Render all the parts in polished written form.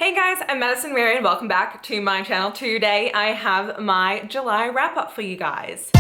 Hey guys, I'm Madison Mary and welcome back to my channel. Today I have my July wrap up for you guys.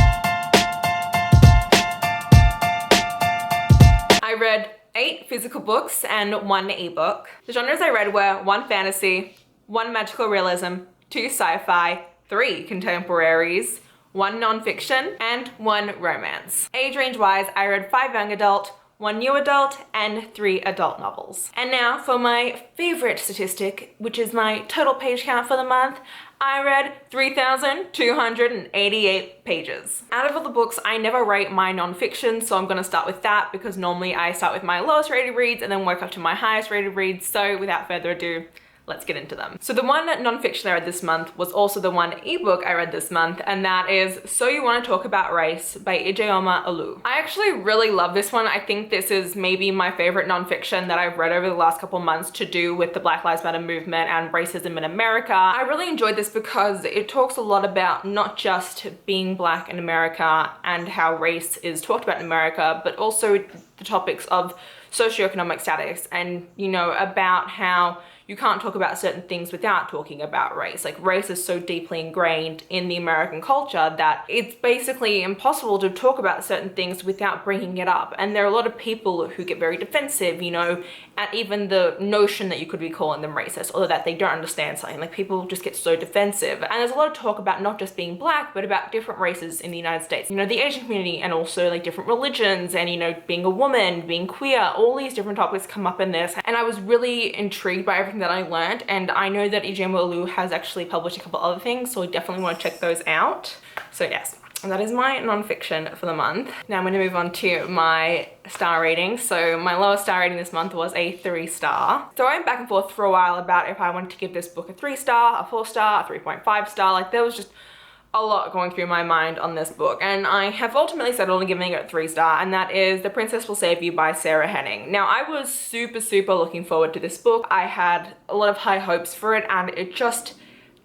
I read 8 physical books and 1 ebook. The genres I read were 1 fantasy, 1 magical realism, 2 sci-fi, 3 contemporaries, 1 non-fiction, and 1 romance. Age range wise, I read 5 young adult, 1 new adult, and 3 adult novels. And now for my favorite statistic, which is my total page count for the month. I read 3,288 pages. Out of all the books, I never rate my non-fiction, so I'm gonna start with that because normally I start with my lowest rated reads and then work up to my highest rated reads. So without further ado, let's get into them. So the 1 non-fiction I read this month was also the 1 ebook I read this month, and that is So You Want to Talk About Race by ɪନିର୍sᴛᴏᴅᴅᴅ. I actually really love this one. I think this is maybe my favorite non-fiction that I've read over the last couple months to do with the Black Lives Matter movement and racism in America. I really enjoyed this because it talks a lot about not just being Black in America and how race is talked about in America, but also the topics of socioeconomic status and, you know, about how you can't talk about certain things without talking about race. Like, race is so deeply ingrained in the American culture that it's basically impossible to talk about certain things without bringing it up. And there are a lot of people who get very defensive, you know, at even the notion that you could be calling them racist or that they don't understand something. Like, people just get so defensive. And there's a lot of talk about not just being Black, but about different races in the United States. You know, the Asian community and also like different religions and, you know, being a woman, being queer, all these different topics come up in this. And I was really intrigued by everything that I learned, and I know that ɪନିର୍sᴛᴏᴅᴅᴅ has actually published a couple other things, so I definitely want to check those out. So yes, and that is my non-fiction for the month. Now I'm going to move on to my star rating. So my lowest star rating this month was a 3-star. So I went back and forth for a while about if I wanted to give this book a 3-star, a 4-star, a 3.5-star. Like, there was just a lot going through my mind on this book, and I have ultimately settled on giving it a 3-star, and that is The Princess Will Save You by Sarah Henning. Now, I was super looking forward to this book. I had a lot of high hopes for it, and it just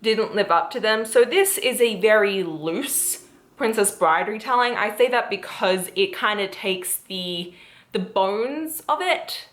didn't live up to them. So this is a very loose Princess Bride retelling. I say that because it kind of takes the bones of it,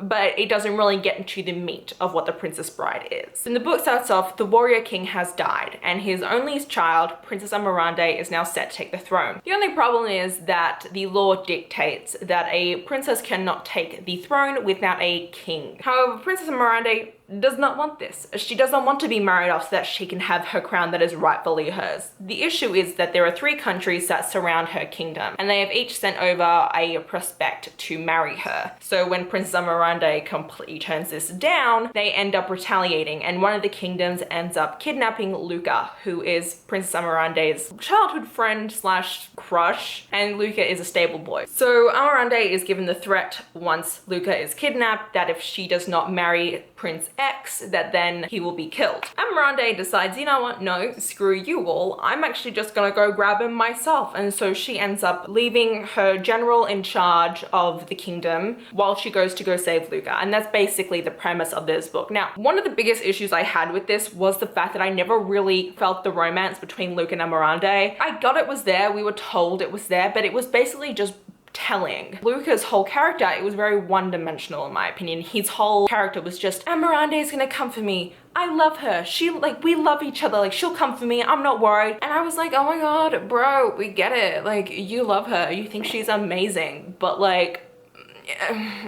but it doesn't really get into the meat of what The Princess Bride is. And the book starts off, the warrior king has died, and his only child, Princess Amarante, is now set to take the throne. The only problem is that the law dictates that a princess cannot take the throne without a king. However, Princess Amarante does not want this. She doesn't want to be married off so that she can have her crown that is rightfully hers. The issue is that there are 3 countries that surround her kingdom, and they have each sent over a prospect to marry her. So when Princess Amarante completely turns this down, they end up retaliating, and one of the kingdoms ends up kidnapping Luca, who is Princess Amarante's childhood friend slash crush, and Luca is a stable boy. So Amarante is given the threat once Luca is kidnapped that if she does not marry Prince X, that then he will be killed. Amarante decides, you know what, no, screw you all, I'm actually just gonna go grab him myself. And so she ends up leaving her general in charge of the kingdom while she goes to go save Luca. And that's basically the premise of this book. Now, one of the biggest issues I had with this was the fact that I never really felt the romance between Luca and Amarante. I got it was there, we were told it was there, but it was basically just telling. Luca's whole character, it was very one-dimensional in my opinion. His whole character was just, Amarante is gonna come for me. I love her. She, like, we love each other. Like, she'll come for me. I'm not worried. And I was like, oh my god, bro, we get it. Like, you love her. You think she's amazing. But like,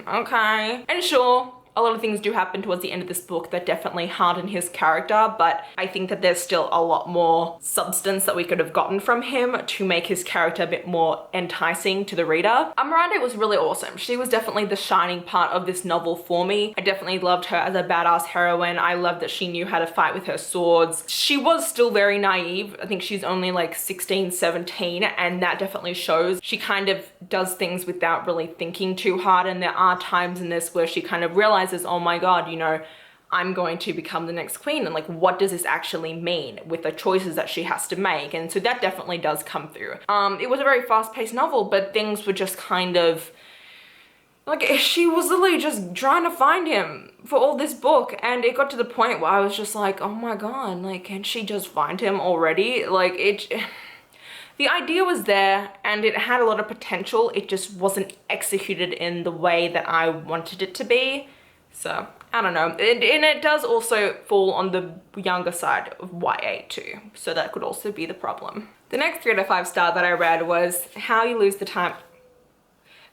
okay. And sure, a lot of things do happen towards the end of this book that definitely harden his character, but I think that there's still a lot more substance that we could have gotten from him to make his character a bit more enticing to the reader. Amarante was really awesome. She was definitely the shining part of this novel for me. I definitely loved her as a badass heroine. I loved that she knew how to fight with her swords. She was still very naive. I think she's only like 16, 17, and that definitely shows. She kind of does things without really thinking too hard, and there are times in this where she kind of realizes, oh my god, you know, I'm going to become the next queen, and like, what does this actually mean with the choices that she has to make? And so that definitely does come through. It was a very fast-paced novel, but things were just kind of like, she was literally just trying to find him for all this book, and it got to the point where I was just like, oh my god, like, can she just find him already? Like, the idea was there and it had a lot of potential. It just wasn't executed in the way that I wanted it to be. So I don't know. And it does also fall on the younger side of YA too. So that could also be the problem. The next 3 out of 5 star that I read was How You Lose the Time.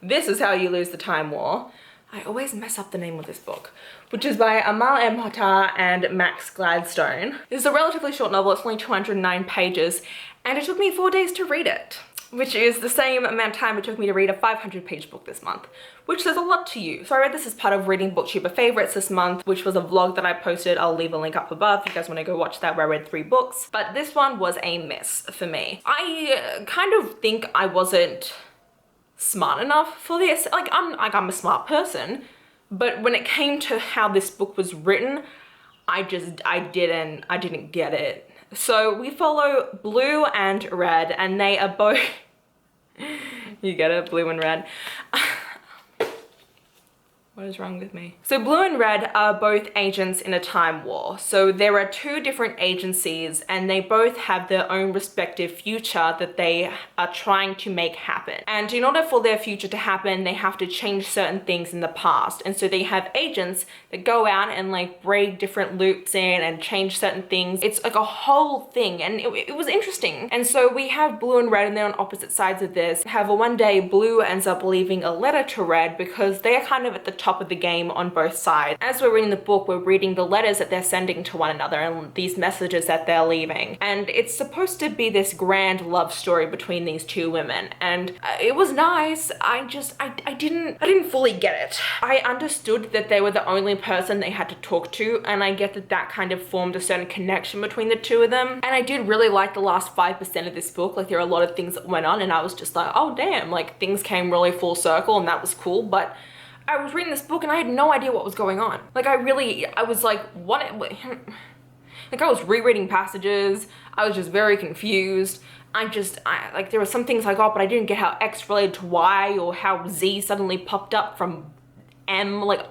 This is How You Lose the Time War. I always mess up the name of this book, which is by Amal M. Hatta and Max Gladstone. This is a relatively short novel. It's only 209 pages, and it took me 4 days to read it, which is the same amount of time it took me to read a 500-page book this month, which says a lot to you. So I read this as part of Reading Booktuber Favorites this month, which was a vlog that I posted. I'll leave a link up above if you guys want to go watch that, where I read 3 books. But this one was a miss for me. I kind of think I wasn't smart enough for this. I'm a smart person, but when it came to how this book was written, I didn't get it. So we follow Blue and Red, and they are both you get it, Blue and Red. What is wrong with me? So Blue and Red are both agents in a time war. So there are 2 different agencies, and they both have their own respective future that they are trying to make happen. And in order for their future to happen, they have to change certain things in the past. And so they have agents that go out and like break different loops in and change certain things. It's like a whole thing, and it was interesting. And so we have Blue and Red, and they're on opposite sides of this. However, one day Blue ends up leaving a letter to Red because they are kind of at the top of the game on both sides. As we're reading the book, we're reading the letters that they're sending to one another and these messages that they're leaving. And it's supposed to be this grand love story between these 2 women. And it was nice. I didn't fully get it. I understood that they were the only person they had to talk to, and I get that that kind of formed a certain connection between the 2 of them. And I did really like the last 5% of this book. Like, there are a lot of things that went on, and I was just like, oh damn, like things came really full circle, and that was cool. But I was reading this book and I had no idea what was going on. Like, I was like, what? Like, I was rereading passages. I was just very confused. Like, there were some things I got, but I didn't get how X related to Y, or how Z suddenly popped up from M. Like,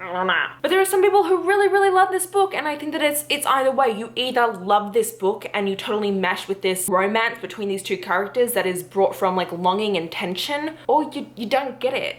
I don't know. But there are some people who really, really love this book, and I think that it's either way. You either love this book and you totally mesh with this romance between these 2 characters that is brought from like longing and tension, or you don't get it,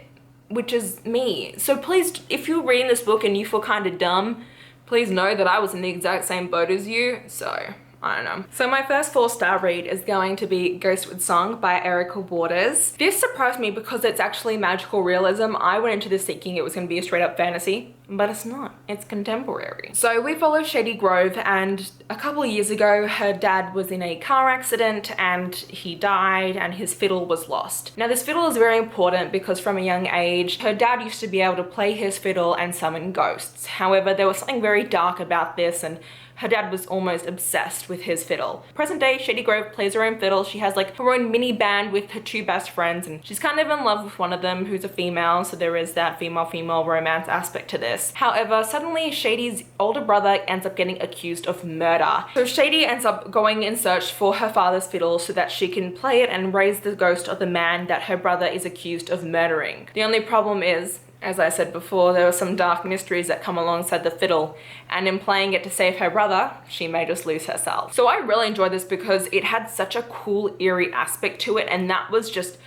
which is me. So please, if you're reading this book and you feel kind of dumb, please know that I was in the exact same boat as you, so I don't know. So my first 4-star read is going to be Ghost with Song by Erica Waters. This surprised me because it's actually magical realism. I went into this thinking it was going to be a straight up fantasy, but it's not. It's contemporary. So we follow Shady Grove, and a couple of years ago, her dad was in a car accident and he died, and his fiddle was lost. Now, this fiddle is very important because from a young age, her dad used to be able to play his fiddle and summon ghosts. However, there was something very dark about this, and her dad was almost obsessed with his fiddle. Present day, Shady Grove plays her own fiddle. She has like her own mini band with her 2 best friends, and she's kind of in love with one of them who's a female, so there is that female-female romance aspect to this. However, suddenly Shady's older brother ends up getting accused of murder. So Shady ends up going in search for her father's fiddle so that she can play it and raise the ghost of the man that her brother is accused of murdering. The only problem is, as I said before, there are some dark mysteries that come alongside the fiddle, and in playing it to save her brother, she may just lose herself. So I really enjoyed this because it had such a cool, eerie aspect to it, and that was just,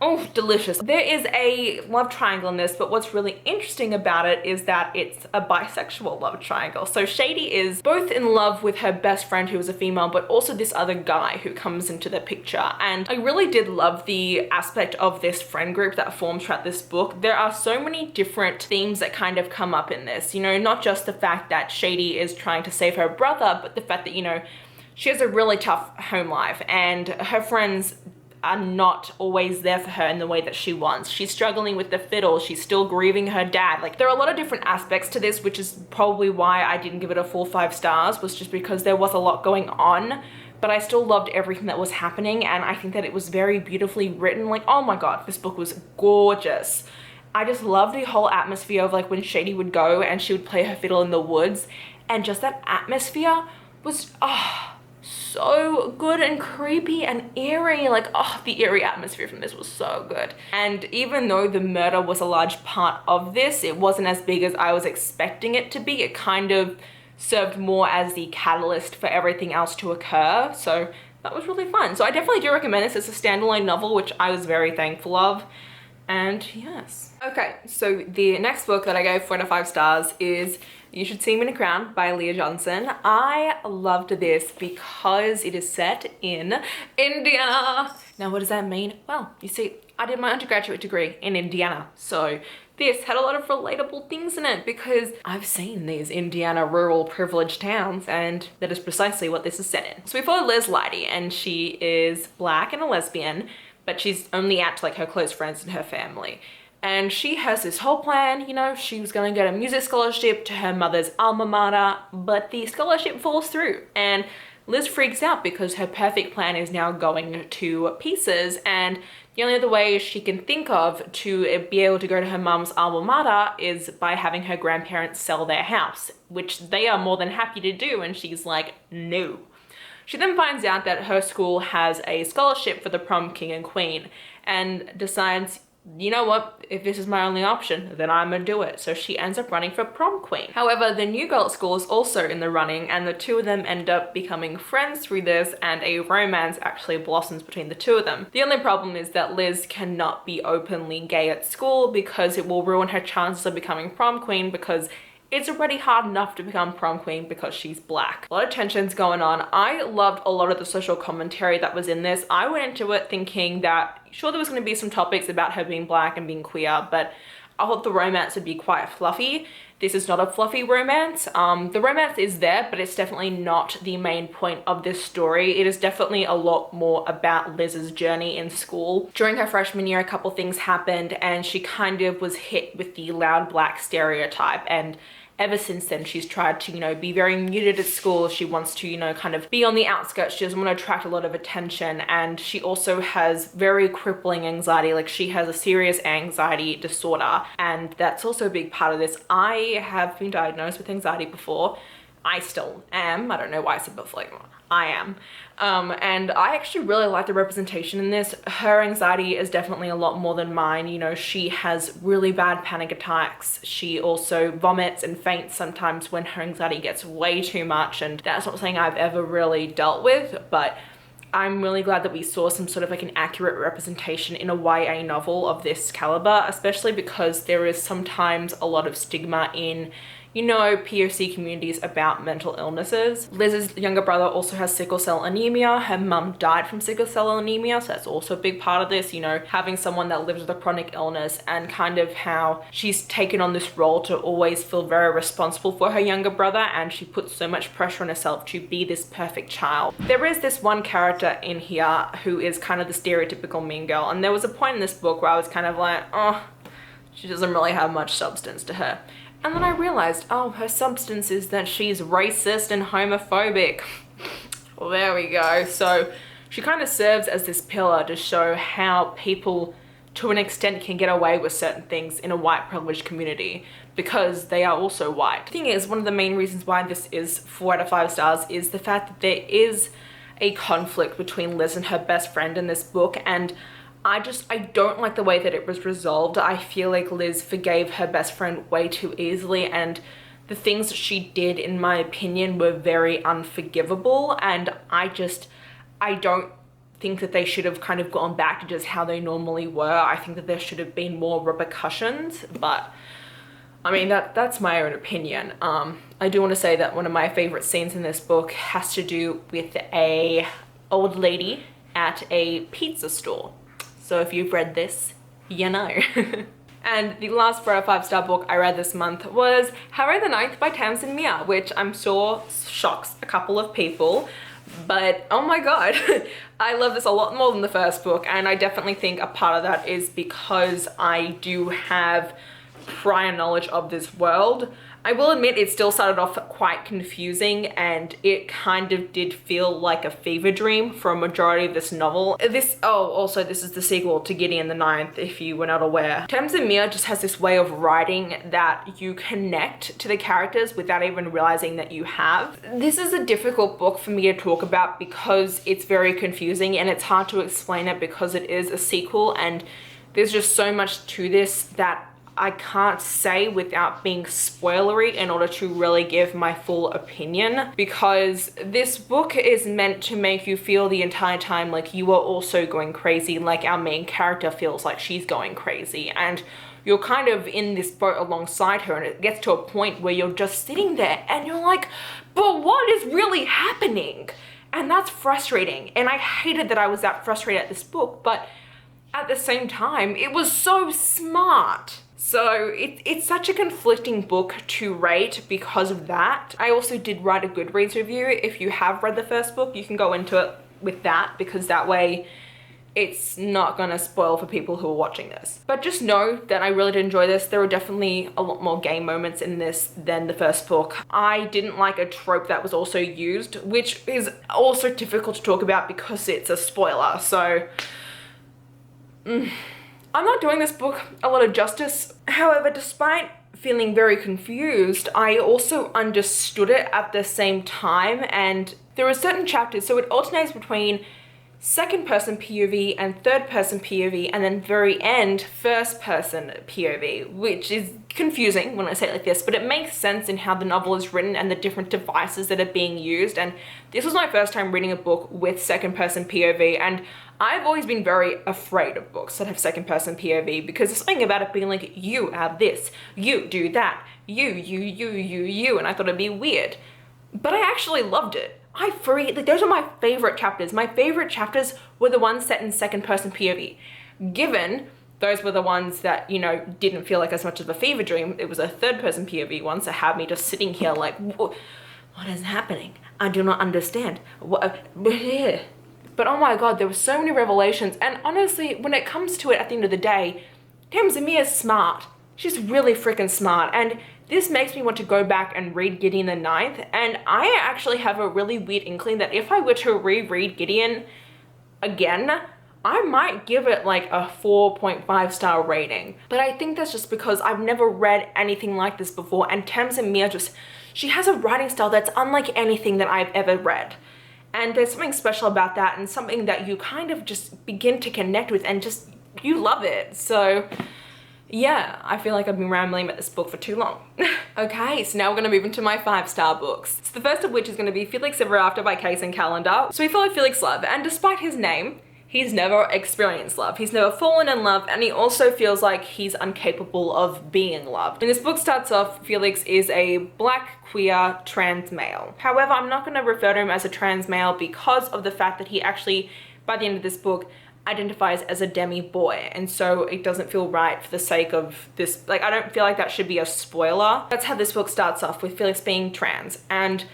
oh, delicious. There is a love triangle in this, but what's really interesting about it is that it's a bisexual love triangle. So Shady is both in love with her best friend who is a female, but also this other guy who comes into the picture. And I really did love the aspect of this friend group that forms throughout this book. There are so many different themes that kind of come up in this, you know, not just the fact that Shady is trying to save her brother, but the fact that, you know, she has a really tough home life and her friends are not always there for her in the way that she wants. She's struggling with the fiddle. She's still grieving her dad. Like, there are a lot of different aspects to this, which is probably why I didn't give it a full 5 stars, was just because there was a lot going on, but I still loved everything that was happening, and I think that it was very beautifully written. Like, oh my god, this book was gorgeous. I just loved the whole atmosphere of like when Shady would go and she would play her fiddle in the woods, and just that atmosphere was, so good and creepy and eerie. Like, oh, the eerie atmosphere from this was so good. And even though the murder was a large part of this, it wasn't as big as I was expecting it to be. It kind of served more as the catalyst for everything else to occur. So that was really fun. So I definitely do recommend this as a standalone novel, which I was very thankful of. And yes. Okay, so the next book that I gave 4 out of 5 stars is You Should See Me in a Crown by ɪନିର୍sᴛᴏᴜ. I loved this because it is set in Indiana. Now, what does that mean? Well, you see, I did my undergraduate degree in Indiana, so this had a lot of relatable things in it because I've seen these Indiana rural privileged towns, and that is precisely what this is set in. So we follow ɪନିର୍sᴛᴏ, and she is black and a lesbian, but she's only out to like her close friends and her family. And she has this whole plan, you know, she was gonna get a music scholarship to her mother's alma mater, but the scholarship falls through. And Liz freaks out because her perfect plan is now going to pieces, and the only other way she can think of to be able to go to her mum's alma mater is by having her grandparents sell their house, which they are more than happy to do, and she's like, no. She then finds out that her school has a scholarship for the prom king and queen and decides, you know what, if this is my only option, then I'm gonna do it. So she ends up running for prom queen. However, the new girl at school is also in the running, and the two of them end up becoming friends through this, and a romance actually blossoms between the two of them. The only problem is that Liz cannot be openly gay at school because it will ruin her chances of becoming prom queen, because it's already hard enough to become prom queen because she's black. A lot of tensions going on. I loved a lot of the social commentary that was in this. I went into it thinking that, sure, there was going to be some topics about her being black and being queer, but I thought the romance would be quite fluffy. This is not a fluffy romance. The romance is there, but it's definitely not the main point of this story. It is definitely a lot more about Liz's journey in school. During her freshman year, a couple things happened, and she kind of was hit with the loud black stereotype, and ever since then, she's tried to, you know, be very muted at school. She wants to, you know, kind of be on the outskirts. She doesn't want to attract a lot of attention. And she also has very crippling anxiety. Like, she has a serious anxiety disorder. And that's also a big part of this. I have been diagnosed with anxiety before. I still am. I don't know why I said before, like, I am. And I actually really like the representation in this. Her anxiety is definitely a lot more than mine. You know, she has really bad panic attacks. She also vomits and faints sometimes when her anxiety gets way too much. And that's not something I've ever really dealt with, but I'm really glad that we saw some sort of like an accurate representation in a YA novel of this caliber, especially because there is sometimes a lot of stigma in, you know, POC communities about mental illnesses. Liz's younger brother also has sickle cell anemia. Her mum died from sickle cell anemia, so that's also a big part of this, you know, having someone that lives with a chronic illness, and kind of how she's taken on this role to always feel very responsible for her younger brother, and she puts so much pressure on herself to be this perfect child. There is this one character in here who is kind of the stereotypical mean girl, and there was a point in this book where I was kind of like, oh, she doesn't really have much substance to her. And then I realized, oh, her substance is that she's racist and homophobic. Well, there we go. So she kind of serves as this pillar to show how people, to an extent, can get away with certain things in a white privileged community because they are also white. The thing is, one of the main reasons why this is 4 out of 5 stars is the fact that there is a conflict between Liz and her best friend in this book, and I don't like the way that it was resolved. I feel like Liz forgave her best friend way too easily, and the things that she did, in my opinion, were very unforgivable, and I don't think that they should have kind of gone back to just how they normally were. I think that there should have been more repercussions, but I mean, that's my own opinion. I do want to say that one of my favorite scenes in this book has to do with a old lady at a pizza store. So if you've read this, you know. And the last 4 out of 5 star book I read this month was Harrow The Ninth by ɪନିର୍sᴛᴏ, which I'm sure shocks a couple of people, but oh my god, I love this a lot more than the first book, and I definitely think a part of that is because I do have prior knowledge of this world. I will admit it still started off quite confusing, and it kind of did feel like a fever dream for a majority of this novel. Also this is the sequel to Gideon the Ninth, if you were not aware. ɪନିର୍sᴛᴏ just has this way of writing that you connect to the characters without even realizing that you have. This is a difficult book for me to talk about because it's very confusing, and it's hard to explain it because it is a sequel, and there's just so much to this that I can't say without being spoilery in order to really give my full opinion, because this book is meant to make you feel the entire time like you are also going crazy, like our main character feels like she's going crazy, and you're kind of in this boat alongside her, and it gets to a point where you're just sitting there and you're like, but what is really happening? And that's frustrating, and I hated that I was that frustrated at this book, but at the same time, it was so smart. So it's such a conflicting book to rate because of that. I also did write a Goodreads review. If you have read the first book, you can go into it with that, because that way it's not gonna spoil for people who are watching this. But just know that I really did enjoy this. There were definitely a lot more gay moments in this than the first book. I didn't like a trope that was also used, which is also difficult to talk about because it's a spoiler, so I'm not doing this book a lot of justice. However, despite feeling very confused, I also understood it at the same time, and there are certain chapters, so it alternates between second person POV and third person POV, and then very end first person POV, which is confusing when I say it like this, but it makes sense in how the novel is written and the different devices that are being used. And this was my first time reading a book with second person POV, and I've always been very afraid of books that have second person POV, because there's something about it being like, you have this, you do that, you, and I thought it'd be weird. But I actually loved it. Those are my favorite chapters. My favorite chapters were the ones set in second person POV. Given those were the ones that, you know, didn't feel like as much of a fever dream, it was a third person POV one, so had me just sitting here like, what is happening? I do not understand. But oh my god, there were so many revelations, and honestly, when it comes to it at the end of the day, ᴛᴡɪᴛᴛᴇʀ is smart. She's really freaking smart, and this makes me want to go back and read Gideon the Ninth, and I actually have a really weird inkling that if I were to reread Gideon again, I might give it like a 4.5 star rating. But I think that's just because I've never read anything like this before, and ᴛᴡɪᴛᴛᴇʀ she has a writing style that's unlike anything that I've ever read. And there's something special about that, and something that you kind of just begin to connect with, and just, you love it. So yeah, I feel like I've been rambling about this book for too long. Okay, so now we're gonna move into my 5-star books. So the first of which is gonna be Felix Ever After by Kaysen Calendar. So we follow Felix Love, and despite his name, he's never experienced love. He's never fallen in love, and he also feels like he's incapable of being loved. And this book starts off, Felix is a black, queer, trans male. However, I'm not gonna refer to him as a trans male because of the fact that he actually, by the end of this book, identifies as a demi boy, and so it doesn't feel right for the sake of this. Like, I don't feel like that should be a spoiler. That's how this book starts off, with Felix being trans. And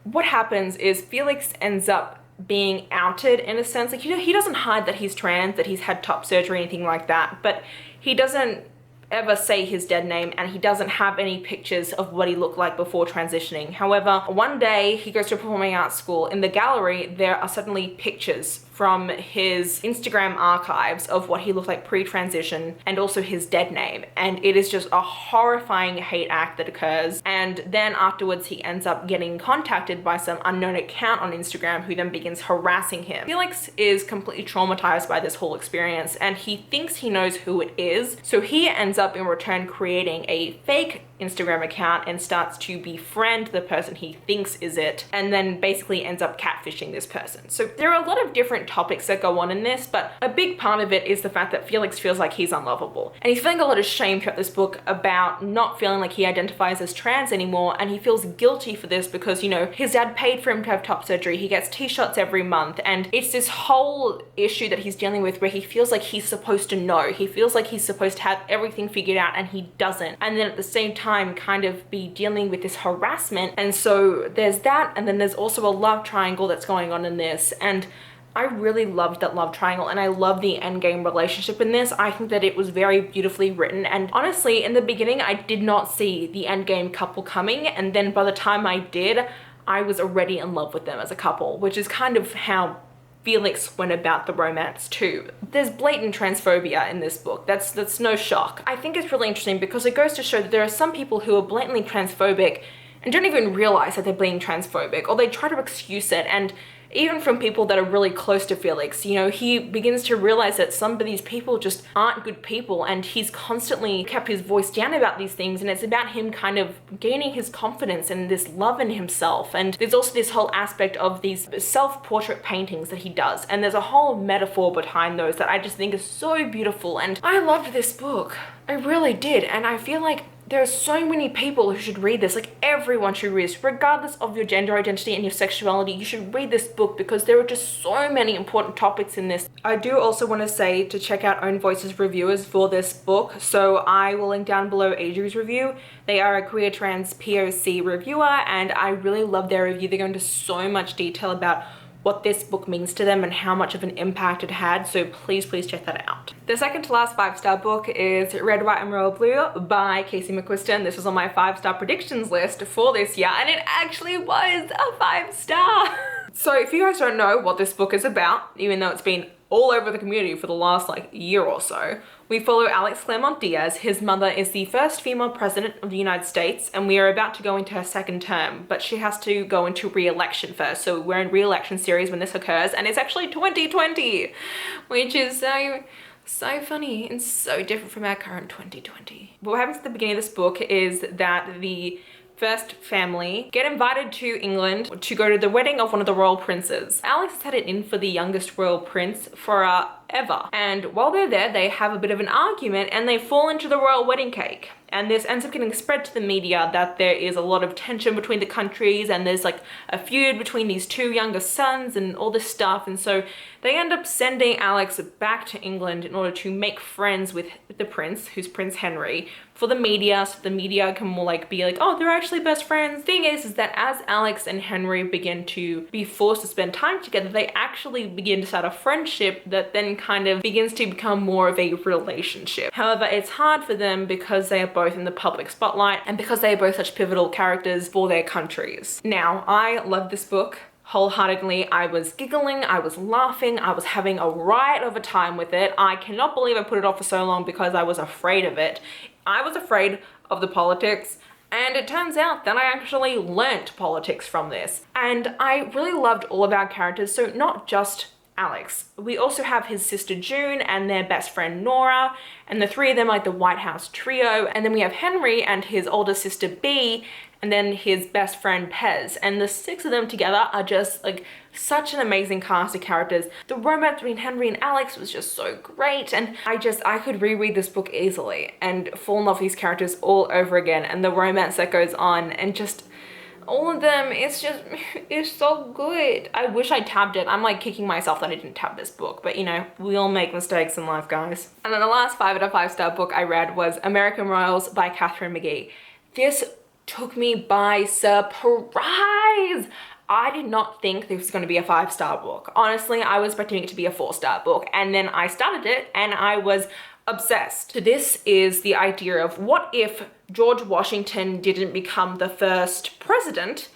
what happens is Felix ends up being outed in a sense. Like, you know, he doesn't hide that he's trans, that he's had top surgery, anything like that, but he doesn't ever say his dead name, and he doesn't have any pictures of what he looked like before transitioning. However, one day he goes to a performing arts school. In the gallery, there are suddenly pictures from his Instagram archives of what he looked like pre-transition, and also his dead name. And it is just a horrifying hate act that occurs. And then afterwards, he ends up getting contacted by some unknown account on Instagram, who then begins harassing him. Felix is completely traumatized by this whole experience, and he thinks he knows who it is. So he ends up in return creating a fake Instagram account and starts to befriend the person he thinks is it, and then basically ends up catfishing this person. So there are a lot of different topics that go on in this, but a big part of it is the fact that Felix feels like he's unlovable, and he's feeling a lot of shame throughout this book about not feeling like he identifies as trans anymore, and he feels guilty for this because, you know, his dad paid for him to have top surgery, he gets T-shots every month, and it's this whole issue that he's dealing with where he feels like he's supposed to know, he feels like he's supposed to have everything figured out, and he doesn't. And then at the same time kind of be dealing with this harassment. And so there's that, and then there's also a love triangle that's going on in this, and I really loved that love triangle, and I love the endgame relationship in this. I think that it was very beautifully written, and honestly, in the beginning, I did not see the endgame couple coming, and then by the time I did, I was already in love with them as a couple, which is kind of how Felix went about the romance too. There's blatant transphobia in this book. That's no shock. I think it's really interesting because it goes to show that there are some people who are blatantly transphobic and don't even realize that they're being transphobic, or they try to excuse it, and even from people that are really close to Felix. You know, he begins to realize that some of these people just aren't good people, and he's constantly kept his voice down about these things, and it's about him kind of gaining his confidence and this love in himself. And there's also this whole aspect of these self-portrait paintings that he does, and there's a whole metaphor behind those that I just think is so beautiful. And I loved this book. I really did, and I feel like there are so many people who should read this. Like, everyone should read this, regardless of your gender identity and your sexuality. You should read this book because there are just so many important topics in this. I do also want to say to check out Own Voices reviewers for this book. So I will link down below Adri's review. They are a queer trans POC reviewer, and I really love their review. They go into so much detail about what this book means to them and how much of an impact it had, so please check that out. The second to last 5-star book is Red, White and Royal Blue by Casey McQuiston. This was on my 5-star predictions list for this year, and it actually was a 5-star. So if you guys don't know what this book is about, even though it's been all over the community for the last year or so, we follow Alex Claremont Diaz. His mother is the first female president of the United States, and we are about to go into her second term, but she has to go into re-election first. So we're in re-election series when this occurs, and it's actually 2020, which is so funny and so different from our current 2020. What happens at the beginning of this book is that the first family get invited to England to go to the wedding of one of the royal princes. Alex has had it in for the youngest royal prince forever. And while they're there, they have a bit of an argument and they fall into the royal wedding cake. And this ends up getting spread to the media that there is a lot of tension between the countries, and there's a feud between these two younger sons and all this stuff. And so they end up sending Alex back to England in order to make friends with the prince, who's Prince Henry, for the media, so the media can more be oh, they're actually best friends. Thing is that as Alex and Henry begin to be forced to spend time together, they actually begin to start a friendship that then kind of begins to become more of a relationship. However, it's hard for them because they are both in the public spotlight and because they are both such pivotal characters for their countries. Now, I love this book wholeheartedly. I was giggling, I was laughing, I was having a riot of a time with it. I cannot believe I put it off for so long because I was afraid of it. I was afraid of the politics, and it turns out that I actually learnt politics from this. And I really loved all of our characters, so not just Alex. We also have his sister June and their best friend Nora, and the three of them the White House trio. And then we have Henry and his older sister Bea, and then his best friend Pez. And the 6 of them together are just such an amazing cast of characters. The romance between Henry and Alex was just so great, and I could reread this book easily and fall in love with these characters all over again, and the romance that goes on, and just all of them, it's so good. I wish I tabbed it. I'm kicking myself that I didn't tab this book, but we all make mistakes in life, guys. And then the last 5 out of 5-star book I read was American Royals by Katharine McGee. This took me by surprise. I did not think this was going to be a 5-star book. Honestly, I was expecting it to be a 4-star book, and then I started it and I was obsessed. So this is the idea of what if George Washington didn't become the first president,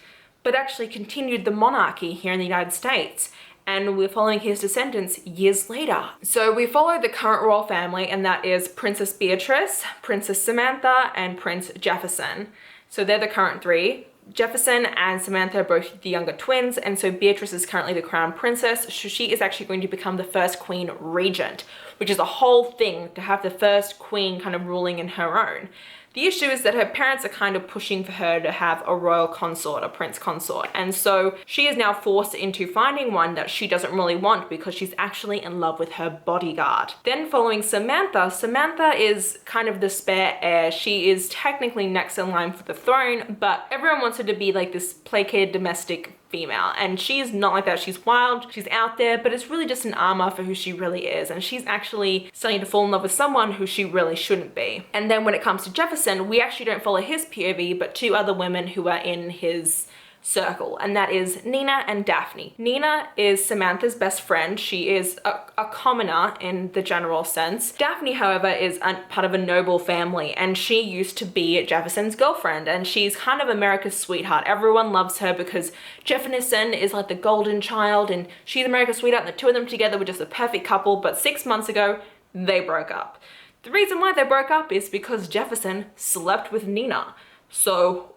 but actually continued the monarchy here in the United States, and we're following his descendants years later. So we follow the current royal family, and that is Princess Beatrice, Princess Samantha, and Prince Jefferson. So they're the current 3. Jefferson and Samantha are both the younger twins, and so Beatrice is currently the crown princess. So she is actually going to become the first queen regent, which is a whole thing to have the first queen kind of ruling in her own. The issue is that her parents are kind of pushing for her to have a royal consort, a prince consort. And so she is now forced into finding one that she doesn't really want because she's actually in love with her bodyguard. Then following Samantha, Samantha is kind of the spare heir. She is technically next in line for the throne, but everyone wants her to be this placated domestic female, and she's not like that. She's wild, she's out there, but it's really just an armor for who she really is, and she's actually starting to fall in love with someone who she really shouldn't be. And then when it comes to Jefferson, we actually don't follow his POV, but 2 other women who are in his circle, and that is Nina and Daphne. Nina is Samantha's best friend. She is a commoner in the general sense. Daphne, however, is part of a noble family, and she used to be Jefferson's girlfriend, and she's kind of America's sweetheart. Everyone loves her because Jefferson is the golden child, and she's America's sweetheart, and the 2 of them together were just a perfect couple. But 6 months ago, they broke up. The reason why they broke up is because Jefferson slept with Nina. So,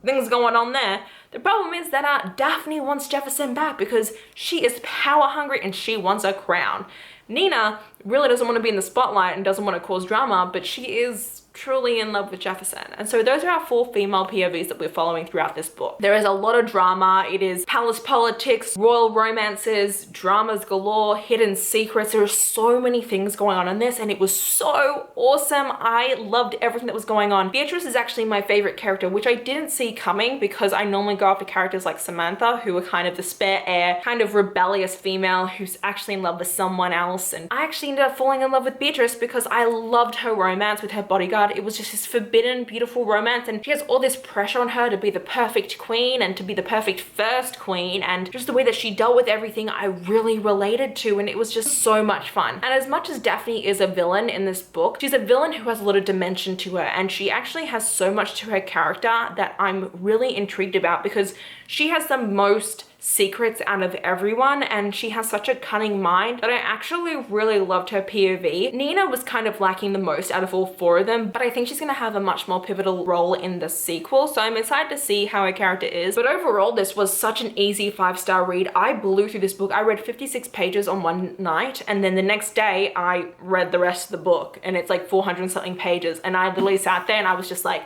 things going on there. The problem is that Daphne wants Jefferson back because she is power hungry and she wants a crown. Nina really doesn't want to be in the spotlight and doesn't want to cause drama, but she is truly in love with Jefferson. And so those are our 4 female POVs that we're following throughout this book. There is a lot of drama. It is palace politics, royal romances, dramas galore, hidden secrets. There are so many things going on in this, and it was so awesome. I loved everything that was going on. Beatrice is actually my favorite character, which I didn't see coming because I normally go after characters like Samantha, who are kind of the spare heir, kind of rebellious female who's actually in love with someone else. And I actually ended up falling in love with Beatrice because I loved her romance with her bodyguard. It was just this forbidden, beautiful romance, and she has all this pressure on her to be the perfect queen and to be the perfect first queen, and just the way that she dealt with everything I really related to, and it was just so much fun. And as much as Daphne is a villain in this book, she's a villain who has a lot of dimension to her, and she actually has so much to her character that I'm really intrigued about because she has the most secrets out of everyone, and she has such a cunning mind that I actually really loved her POV. Nina was kind of lacking the most out of all 4 of them, but I think she's gonna have a much more pivotal role in the sequel, so I'm excited to see how her character is. But overall, this was such an easy 5-star read. I blew through this book. I read 56 pages on one night, and then the next day I read the rest of the book, and it's like 400 and something pages, and I literally sat there and I was just like,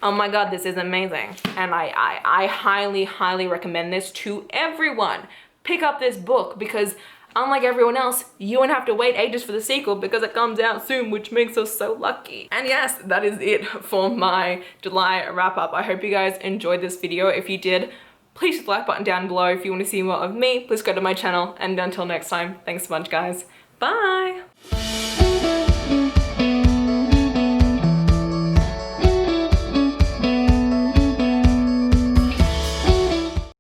oh my god, this is amazing. And I highly recommend this to everyone. Pick up this book because unlike everyone else, you won't have to wait ages for the sequel because it comes out soon, which makes us so lucky. And yes, that is it for my July wrap up. I hope you guys enjoyed this video. If you did, please hit the like button down below. If you want to see more of me, please go to my channel. And until next time, thanks a bunch, guys. Bye.